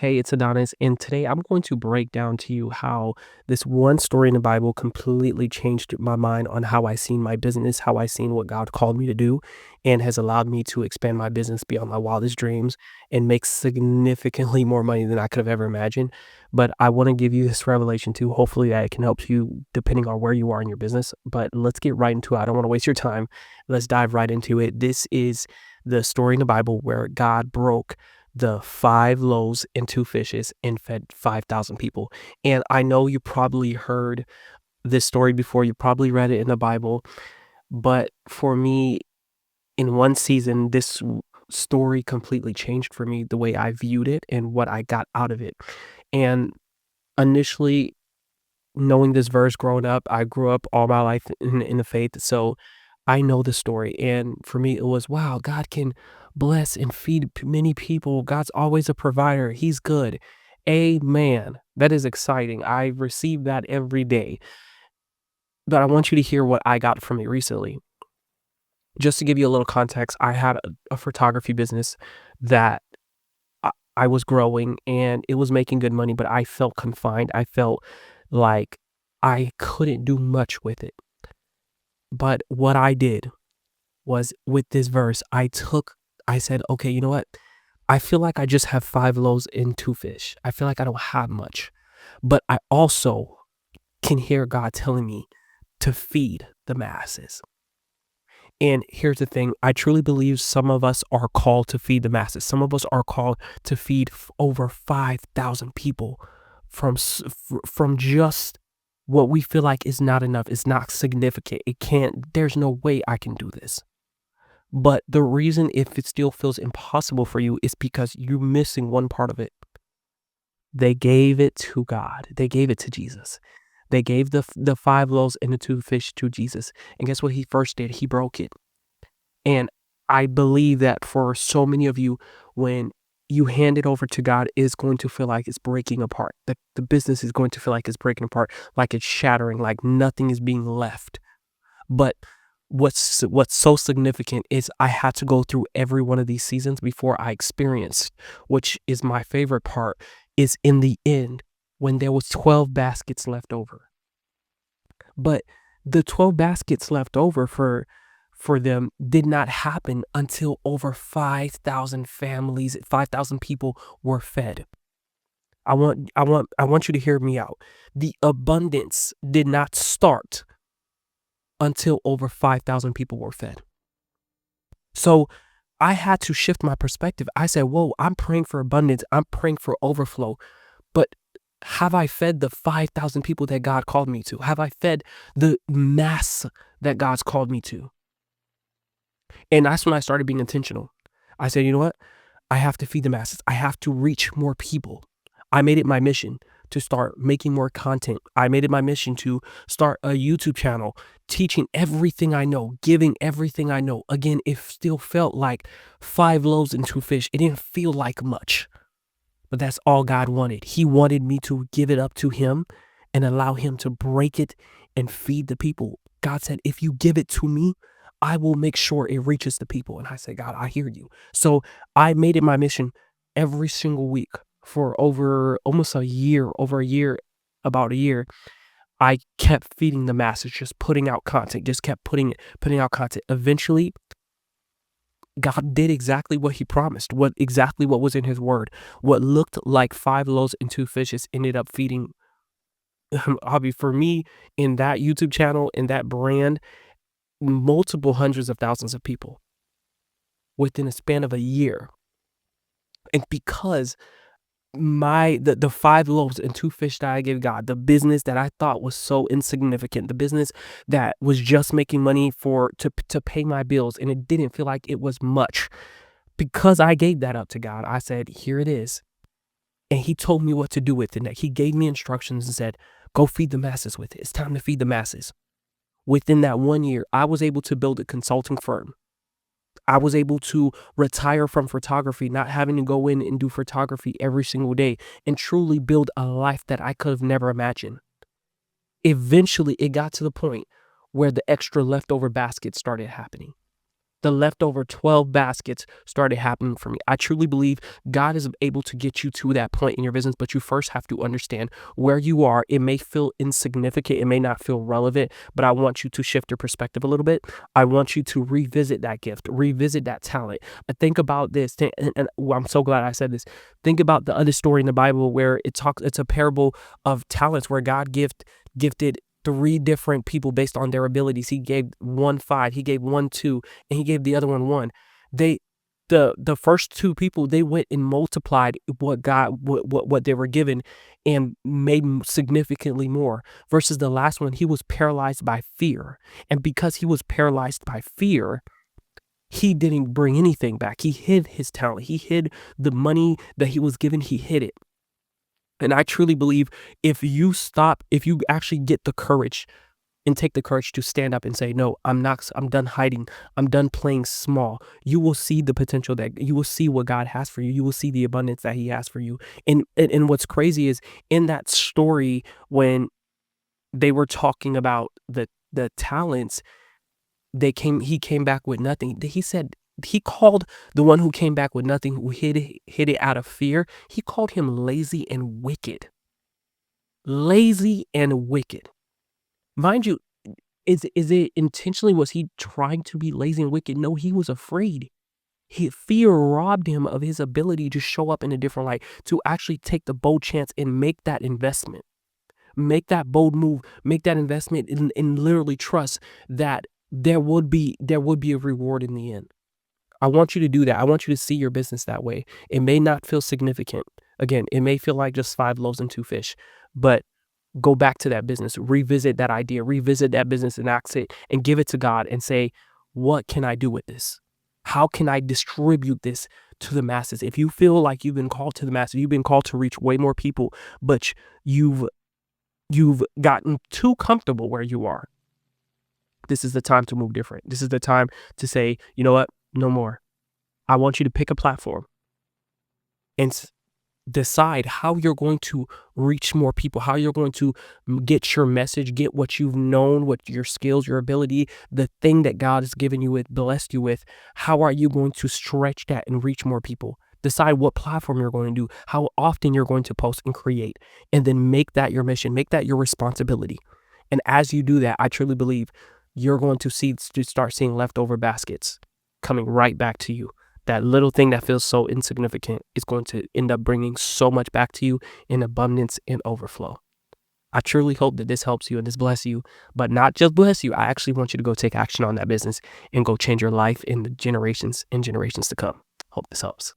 Hey, it's Adonis, and today I'm going to break down to you how this one story in the Bible completely changed my mind on how I seen my business, how I seen what God called me to do, and has allowed me to expand my business beyond my wildest dreams and make significantly more money than I could have ever imagined. But I want to give you this revelation too. Hopefully, that it can help you depending on where you are in your business. But let's get right into it. I don't want to waste your time. Let's dive right into it. This is the story in the Bible where God broke the 5 loaves and 2 fishes and fed 5,000 people. And I know you probably heard this story before, you probably read it in the Bible, but for me, in one season, this story completely changed for me the way I viewed it and what I got out of it. And initially, knowing this verse growing up, I grew up all my life in the faith, so I know the story, and for me, it was, "Wow, God can bless and feed many people. God's always a provider. He's good." Amen. That is exciting. I receive that every day, but I want you to hear what I got from it recently. Just to give you a little context, I had a photography business that I was growing, and it was making good money, but I felt confined. I felt like I couldn't do much with it. But what I did was with this verse, I said, "Okay, you know what? I feel like I just have 5 loaves and 2 fish. I feel like I don't have much, but I also can hear God telling me to feed the masses." And here's the thing, I truly believe some of us are called to feed the masses. Some of us are called to feed over 5,000 people from just what we feel like is not enough, is not significant. It can't there's no way I can do this. But the reason if it still feels impossible for you is because you're missing one part of it. They gave it to God. They gave it to Jesus. They gave the 5 loaves and the 2 fish to Jesus. And guess what he first did? He broke it. And I believe that for so many of you, when you hand it over to God, it's going to feel like it's breaking apart. The business is going to feel like it's breaking apart, like it's shattering, like nothing is being left. But what's so significant is I had to go through every one of these seasons before I experienced, which is my favorite part, is in the end when there was 12 baskets left over. But the 12 baskets left over for them did not happen until over 5,000 families, 5,000 people were fed. I want you to hear me out. The abundance did not start until over 5,000 people were fed. So I had to shift my perspective. I said, whoa, I'm praying for abundance. I'm praying for overflow. But have I fed the 5,000 people that God called me to? Have I fed the mass that God's called me to? And that's when I started being intentional. I said, you know what? I have to feed the masses. I have to reach more people. I made it my mission to start making more content. I made it my mission to start a YouTube channel, teaching everything I know, giving everything I know. Again, it still felt like 5 loaves and 2 fish. It didn't feel like much, but that's all God wanted. He wanted me to give it up to him and allow him to break it and feed the people. God said, if you give it to me, I will make sure it reaches the people. And I said, God, I hear you. So I made it my mission every single week for over almost a year, about a year. I kept feeding the masses, just putting out content, just kept putting out content. Eventually, God did exactly what he promised, what was in his word. What looked like 5 loaves and 2 fishes ended up feeding hobby for me in that YouTube channel, in that brand, multiple hundreds of thousands of people within a span of a year. And because the 5 loaves and 2 fish that I gave God, the business that I thought was so insignificant, the business that was just making money to pay my bills, and it didn't feel like it was much. Because I gave that up to God, I said, here it is. And he told me what to do with it. He gave me instructions and said, go feed the masses with it. It's time to feed the masses. Within that 1 year, I was able to build a consulting firm. I was able to retire from photography, not having to go in and do photography every single day, and truly build a life that I could have never imagined. Eventually, it got to the point where the extra leftover baskets started happening. the leftover 12 baskets started happening for me. I truly believe God is able to get you to that point in your business, but you first have to understand where you are. It may feel insignificant, it may not feel relevant, but I want you to shift your perspective a little bit. I want you to revisit that gift, revisit that talent. Think about this, well, I'm so glad I said this. Think about the other story in the Bible where it's a parable of talents where God gifted three different people based on their abilities. He gave one 5, he gave one 2, and he gave the other one 1. They the first two people, they went and multiplied what they were given and made significantly more, versus the last one, he was paralyzed by fear. And because he was paralyzed by fear, he didn't bring anything back. He hid his talent. He hid the money that he was given. He hid it. And I truly believe if you actually get the courage and take the courage to stand up and say, no, I'm done hiding. I'm done playing small. You will see the potential, that you will see what God has for you. You will see the abundance that he has for you. And what's crazy is in that story, when they were talking about the talents, he came back with nothing. He said, he called the one who came back with nothing, who hid it out of fear, he called him lazy and wicked. Lazy and wicked. Mind you, is it intentionally, was he trying to be lazy and wicked? No, he was afraid. Fear robbed him of his ability to show up in a different light, to actually take the bold chance and make that investment. Make that bold move, make that investment, and literally trust that there would be a reward in the end. I want you to do that. I want you to see your business that way. It may not feel significant. Again, it may feel like just 5 loaves and 2 fish, but go back to that business, revisit that idea, revisit that business and ask it and give it to God and say, what can I do with this? How can I distribute this to the masses? If you feel like you've been called to the masses, you've been called to reach way more people, but you've gotten too comfortable where you are, this is the time to move different. This is the time to say, you know what? No more. I want you to pick a platform and decide how you're going to reach more people, how you're going to get your message, get what you've known, what your skills, your ability, the thing that God has given you with, blessed you with. How are you going to stretch that and reach more people? Decide what platform you're going to do, how often you're going to post and create, and then make that your mission, make that your responsibility. And as you do that, I truly believe you're going to start seeing leftover baskets coming right back to you. That little thing that feels so insignificant is going to end up bringing so much back to you in abundance and overflow. I truly hope that this helps you and this bless you, but not just bless you. I actually want you to go take action on that business and go change your life in the generations and generations to come. Hope this helps.